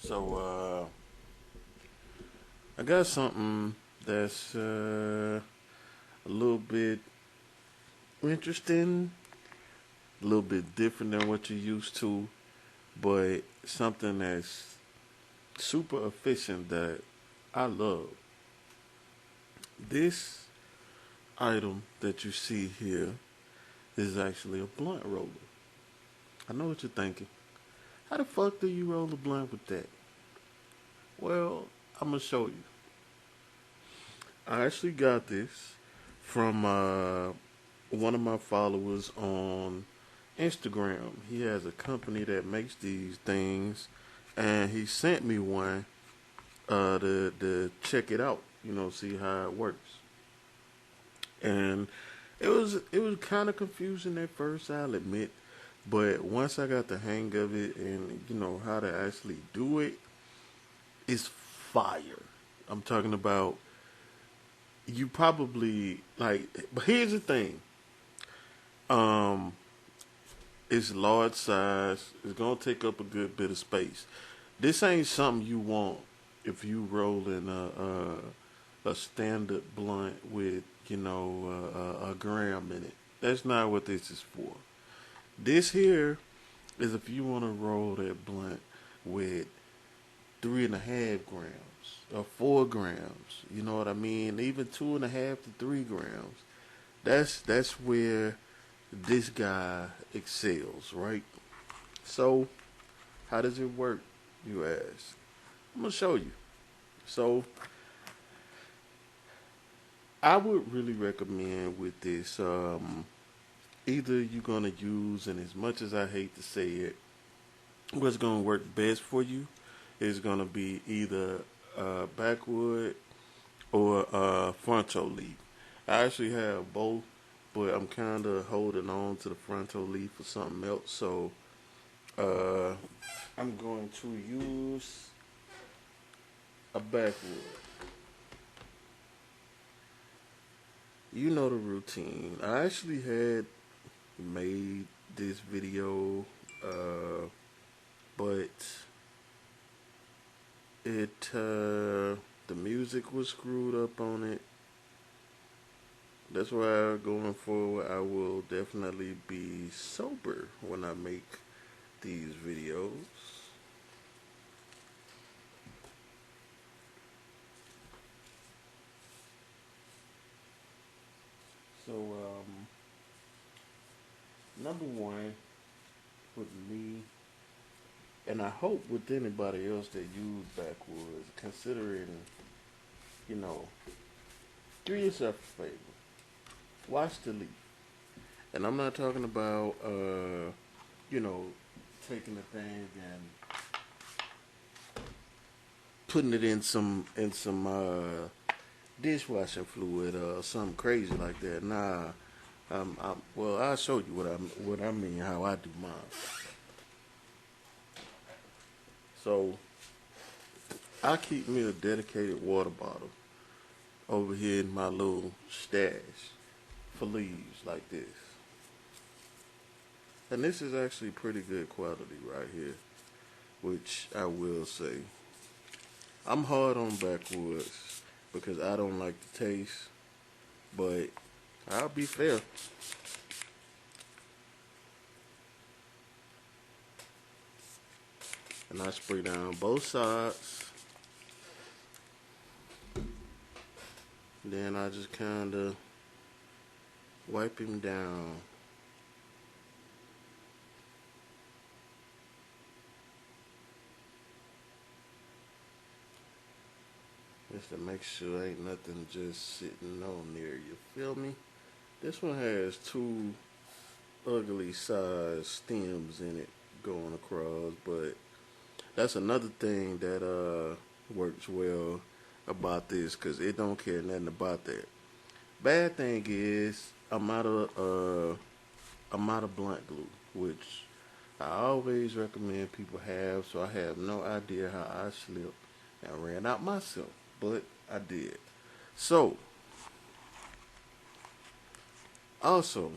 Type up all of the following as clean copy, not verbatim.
So I got something that's a little bit interesting, a little bit different than what you're used to, but something that's super efficient that I love. This item that you see here is actually a blunt roller. I know what you're thinking. How the fuck do you roll a blunt with that? Well, I'm gonna show you. I actually got this from one of my followers on Instagram. He has a company that makes these things, and he sent me one to check it out. See how it works. And it was kind of confusing at first, I'll admit, but once I got the hang of it and how to actually do it, it's fire. I'm talking about you probably like. But here's the thing. Um, it's large size. It's gonna take up a good bit of space. This ain't something you want if you rolling a standard blunt with a gram in it. That's not what this is for. This here is if you want to roll that blunt with 3.5 grams or 4 grams. You know what I mean? Even 2.5 to 3 grams. That's where this guy excels, right? So how does it work, you ask? I'm gonna show you. So I would really recommend with this, either you're gonna use, and as much as I hate to say it, what's gonna work best for you is gonna be either backwood or fronto leaf. I actually have both, but I'm kind of holding on to the fronto leaf for something else. So uh, I'm going to use a backwood. You know the routine. I actually had made this video, but the music was screwed up on it. That's why going forward, I will definitely be sober when I make these videos. So, number one with me, and I hope with anybody else that use backwoods, considering, you know, do yourself a favor. Watch the leaf. And I'm not talking about, you know, taking the thing and putting it in some dishwashing fluid or something crazy like that. Nah, well, I'll show you what I mean, how I do mine. So I keep me a dedicated water bottle over here in my little stash for leaves like this. And this is actually pretty good quality right here, which I will say. I'm hard on backwoods because I don't like the taste, but I'll be fair. And I spray down both sides. Then I just kind of wipe him down. Just to make sure ain't nothing just sitting on there. You feel me? This one has two ugly size stems in it going across, but that's another thing that works well about this because it don't care nothing about that. Bad thing is I'm out of blunt glue, which I always recommend people have. So I have no idea how I slipped and ran out myself, but I did. So also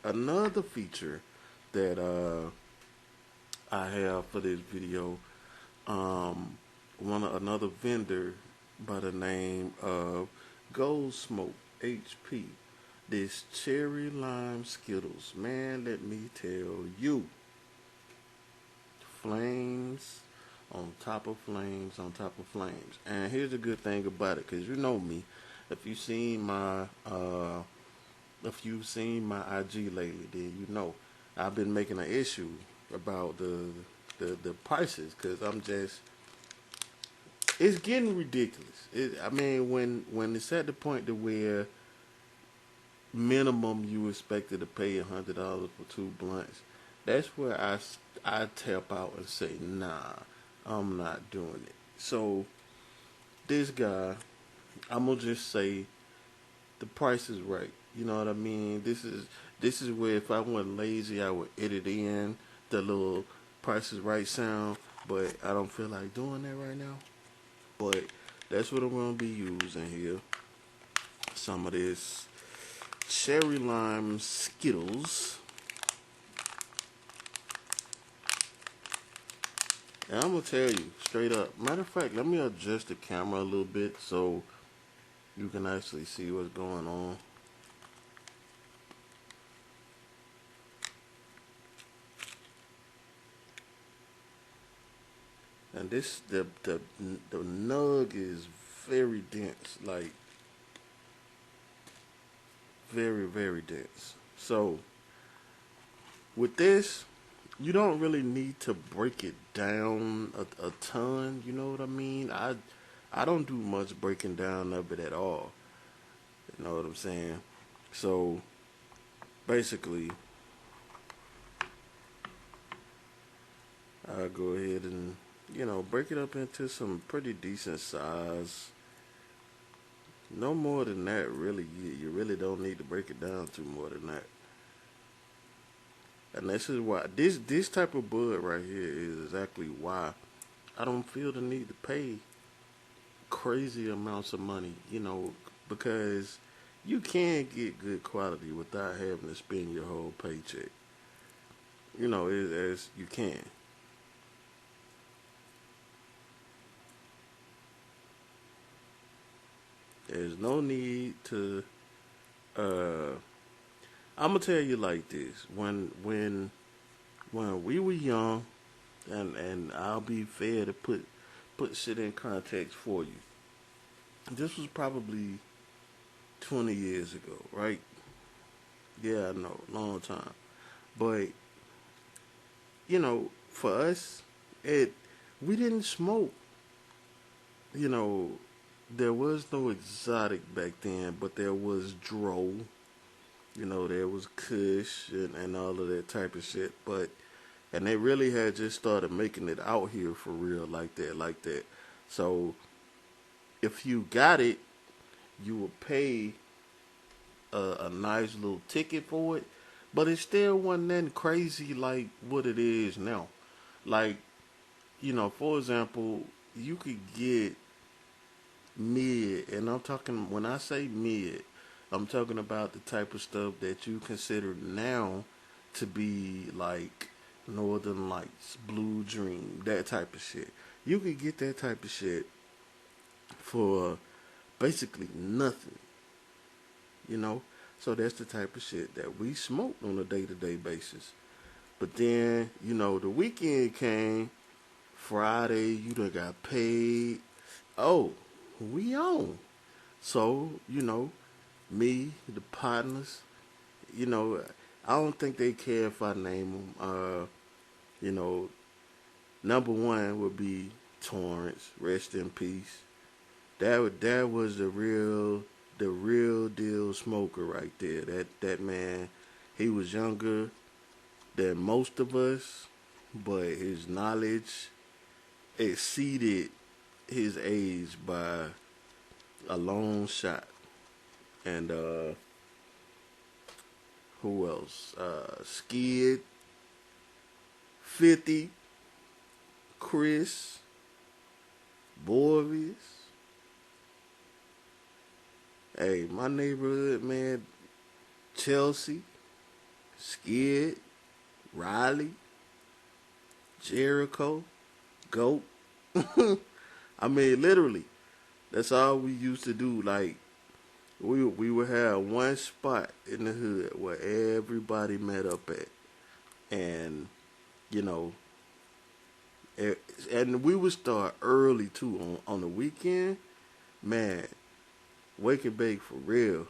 another feature that I have for this video um, another vendor by the name of Gold Smoke HP. This cherry lime Skittles, man, let me tell you, flames on top of flames on top of flames. And here's the good thing about it, cause you know me, if you seen my if you've seen my IG lately, then you know I've been making an issue about the prices, cause I'm just it's getting ridiculous. I mean, when it's at the point to where minimum you expected to pay $100 for two blunts, that's where I tap out and say, nah, I'm not doing it. So this guy, I'm gonna just say the price is right. You know what I mean? This is where if I wasn't lazy, I would edit in the little price is right sound, but I don't feel like doing that right now. But that's what I'm gonna be using here. Some of this cherry lime Skittles. And I'm gonna tell you straight up. Matter of fact, let me adjust the camera a little bit so you can actually see what's going on. And this the nug is very dense, like very dense. So with this, you don't really need to break it down a ton. You know what I mean? I don't do much breaking down of it at all. You know what I'm saying? So basically, I'll go ahead and break it up into some pretty decent size. No more than that, really. You really don't need to break it down to more than that. And this is why this type of bud right here is exactly why I don't feel the need to pay crazy amounts of money. Because you can get good quality without having to spend your whole paycheck. As you can. There's no need to. Uh, I'm gonna tell you like this: when we were young, and I'll be fair to put shit in context for you. This was probably 20 years ago, right? Yeah, I know, long time. But for us, it we didn't smoke. You know, there was no exotic back then, but there was dro. There was Kush and all of that type of shit. And they really had just started making it out here for real, like that, like that. So if you got it, you would pay a nice little ticket for it, but it still wasn't that crazy like what it is now. Like, for example, you could get mid, and I'm talking, when I say mid, I'm talking about the type of stuff that you consider now to be like Northern Lights, Blue Dream, that type of shit. You could get that type of shit for basically nothing, you know? So that's the type of shit that we smoked on a day to day basis. But then, the weekend came, Friday, you done got paid. Oh, we on. So, me, the partners, you know, I don't think they care if I name them. You know, number one would be Torrance, rest in peace. That was the real deal smoker right there. That man, he was younger than most of us, but his knowledge exceeded his age by a long shot. And who else? Skid, 50, Chris, Boris. Hey, my neighborhood, man, Chelsea, Skid, Riley, Jericho, Goat. I mean, literally, that's all we used to do. Like, we would have one spot in the hood where everybody met up at, and you know, eh, and we would start early too on the weekend. Man, wake and bake for real.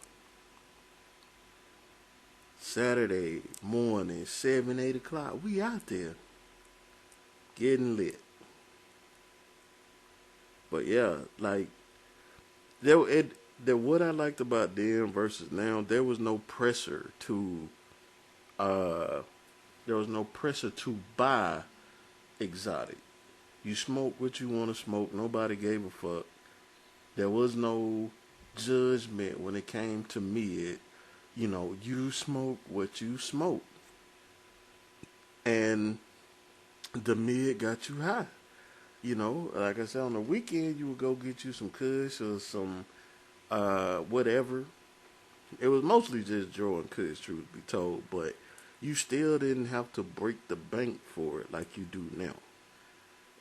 Saturday morning, 7, 8 o'clock, we out there getting lit. But yeah, like there it there what I liked about then versus now, uh there was no pressure to buy exotic. You smoke what you want to smoke. Nobody gave a fuck. There was no judgment when it came to mid. You smoke what you smoke, and the mid got you high. Like I said, on the weekend you would go get you some Kush or some whatever. It was mostly just Joe and Kush, truth be told, but you still didn't have to break the bank for it like you do now.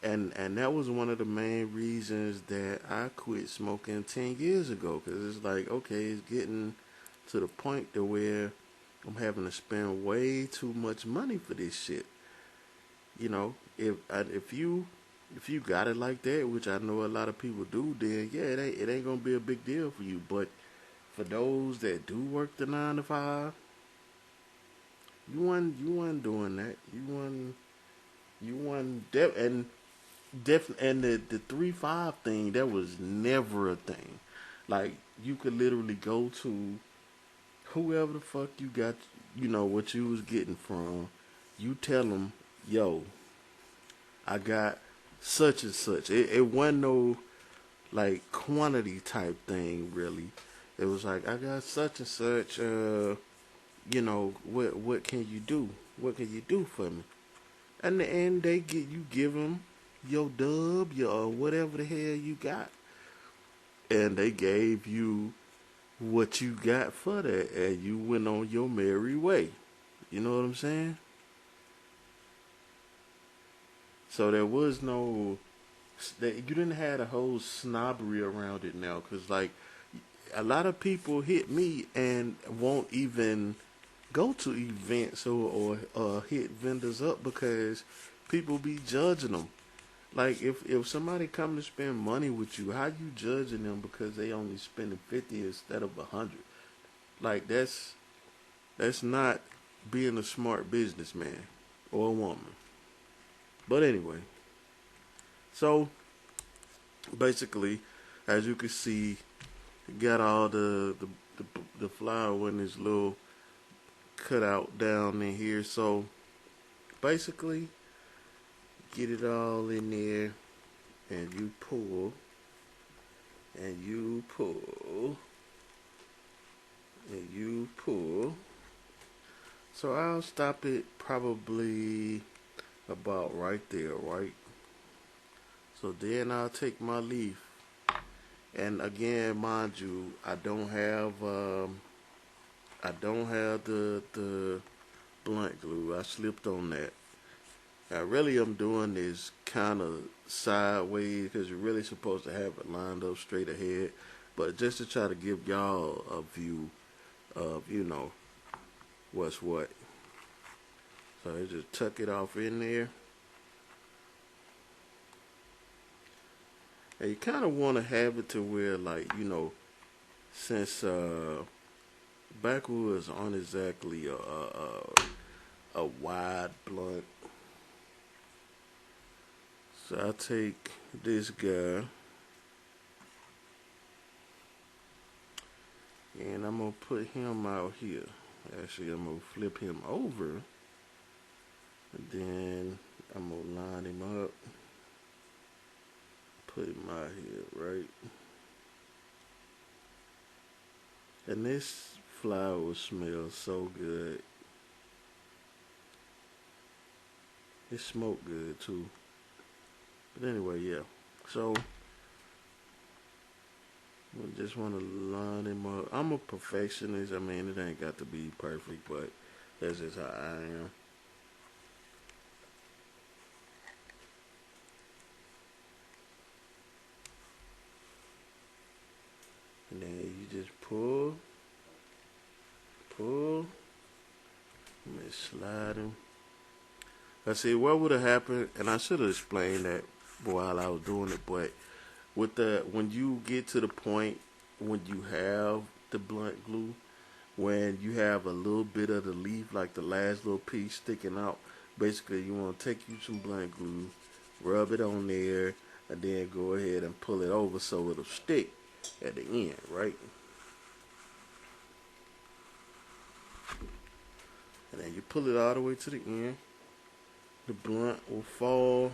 And that was one of the main reasons that I quit smoking 10 years ago. Cause it's like, okay, it's getting to the point to where I'm having to spend way too much money for this shit. If you got it like that, which I know a lot of people do, then yeah, it ain't gonna be a big deal for you. But for those that do work the 9 to 5, you weren't doing that. You weren't, and the 3-5 thing, that was never a thing. Like, you could literally go to whoever the fuck you got, what you was getting from. You tell them, yo, I got such and such. It wasn't no like quantity type thing really. It was like, I got such and such. What can you do? What can you do for me? And the end, give them your dub, your whatever the hell you got, and they gave you what you got for that, and you went on your merry way. You know what I'm saying? So there was no that you didn't have a whole snobbery around it now, because like a lot of people hit me and won't even go to events or hit vendors up because people be judging them. Like if somebody come to spend money with you, how you judging them because they only spending 50 instead of 100? Like that's not being a smart businessman or a woman. But anyway, so basically, as you can see, got all the flour in this little cutout down in here. So basically, get it all in there, and you pull, and you pull, and you pull. So I'll stop it probably about right there, right? So then I'll take my leaf, and again, mind you, I don't have the blunt glue. I slipped on that. I really am doing this kind of sideways because you're really supposed to have it lined up straight ahead, but just to try to give y'all a view of what's what. So I just tuck it off in there. And you kind of want to have it to where, like, since backwoods aren't exactly a wide blunt. So I take this guy and I'm gonna put him out here. Actually, I'm gonna flip him over, and then I'm gonna line him up, put him out here, right? And this flower smells so good. It smoked good too. But anyway, yeah. So I just want to line him up. I'm a perfectionist. I mean, it ain't got to be perfect, but that's just how I am. Just slide them. I see what would have happened, and I should have explained that while I was doing it. But with when you get to the point when you have the blunt glue, when you have a little bit of the leaf, like the last little piece sticking out, basically you want to take you some blunt glue, rub it on there, and then go ahead and pull it over so it'll stick at the end, right? And then you pull it all the way to the end. The blunt will fall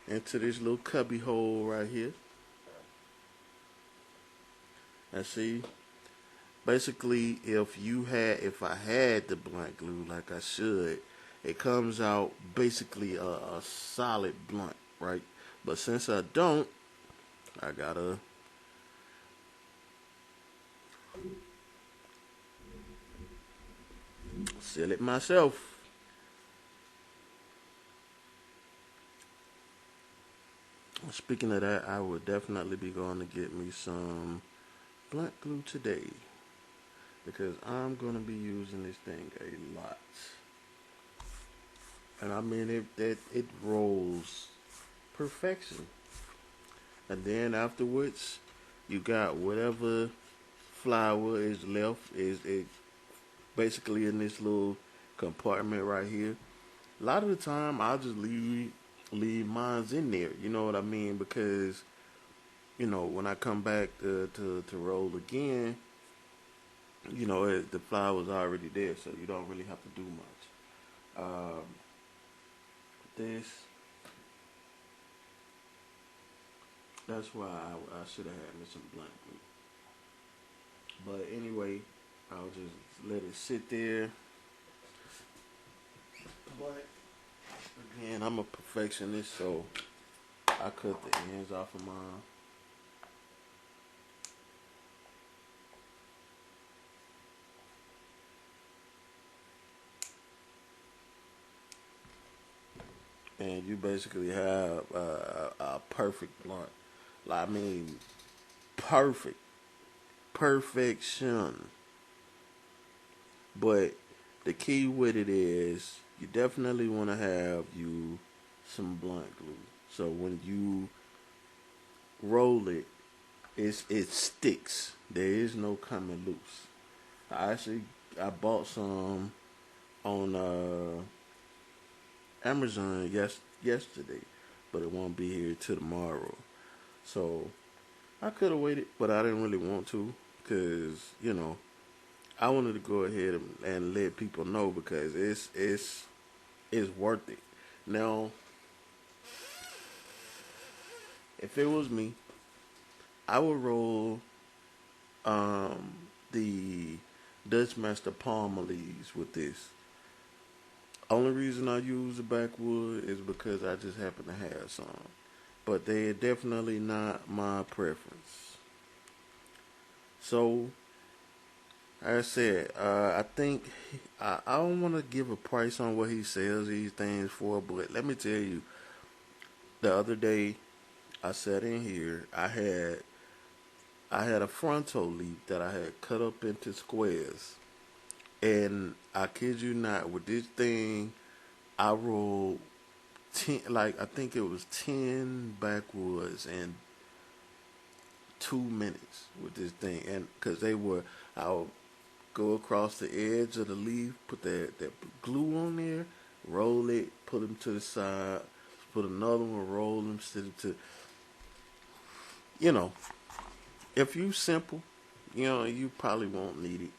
into this little cubby hole right here. And see, basically, if I had the blunt glue like I should, it comes out basically a solid blunt, right? But since I don't, I gotta seal it myself. Speaking of that, I would definitely be going to get me some blunt glue today because I'm going to be using this thing a lot. And I mean, it rolls perfection. And then afterwards, you got whatever flour is left is it basically in this little compartment right here. A lot of the time, I'll just leave mine's in there. You know what I mean? Because when I come back to roll again, the flour's already there, so you don't really have to do much. This, that's why I should have had me some blunt glue. But anyway, I'll just let it sit there. But again, I'm a perfectionist, so I cut the ends off of mine. And you basically have a perfect blunt. I mean, perfect. Perfection. But the key with it is you definitely want to have you some blunt glue. So when you roll it, it sticks. There is no coming loose. I bought some on Amazon yesterday, but it won't be here till tomorrow. So I could have waited, but I didn't really want to because I wanted to go ahead and let people know because it's worth it. Now, if it was me, I would roll um, the Dutch Master Palmolives with this. Only reason I use the backwood is because I just happen to have some. But they're definitely not my preference. So, like I said, I think I don't want to give a price on what he sells these things for, but let me tell you, the other day I sat in here, I had a fronto leaf that I had cut up into squares, and I kid you not, with this thing, I rolled 10, like I think it was 10 backwoods in 2 minutes with this thing, and because I'll go across the edge of the leaf, put that glue on there, roll it, put them to the side, put another one, roll them, set it to, you know, if you simple, you probably won't need it.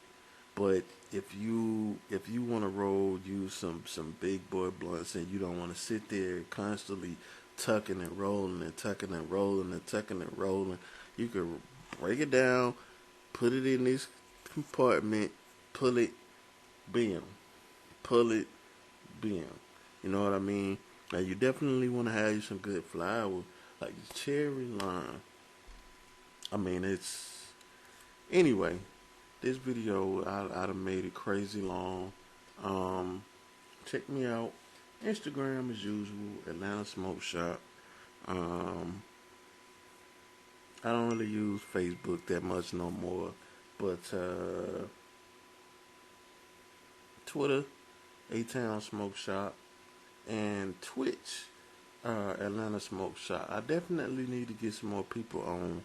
But if you want to roll, use some big boy blunts, and you don't want to sit there constantly tucking and rolling and tucking and rolling and tucking and rolling, you can break it down, put it in this compartment, pull it, bam, pull it, bam. You know what I mean? Now you definitely want to have you some good flour, like the cherry lime. I mean, it's anyway. This video, I done made it crazy long. Check me out. Instagram as usual, Atlanta Smoke Shop. Um, I don't really use Facebook that much no more, but Twitter A-Town Smoke Shop, and Twitch, Atlanta Smoke Shop. I definitely need to get some more people on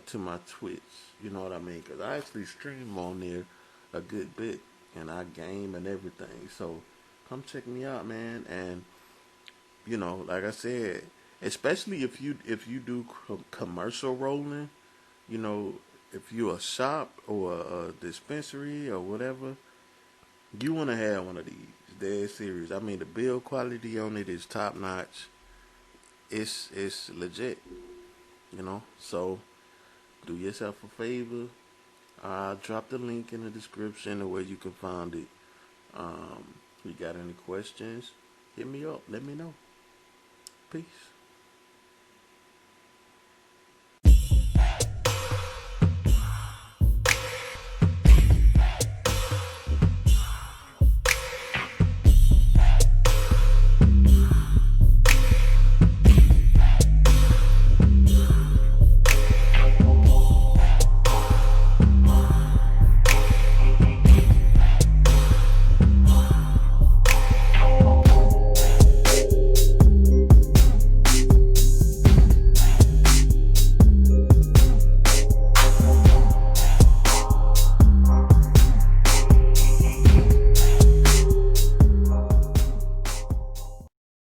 to my Twitch. You know what I mean? Because I actually stream on there a good bit, and I game and everything. So come check me out, man. And like I said, especially if you do commercial rolling, you know, if you a shop or a dispensary or whatever, you want to have one of these. Dead serious. I mean, the build quality on it is top notch. It's legit. So do yourself a favor. I'll drop the link in the description of where you can find it. If you got any questions, hit me up. Let me know. Peace.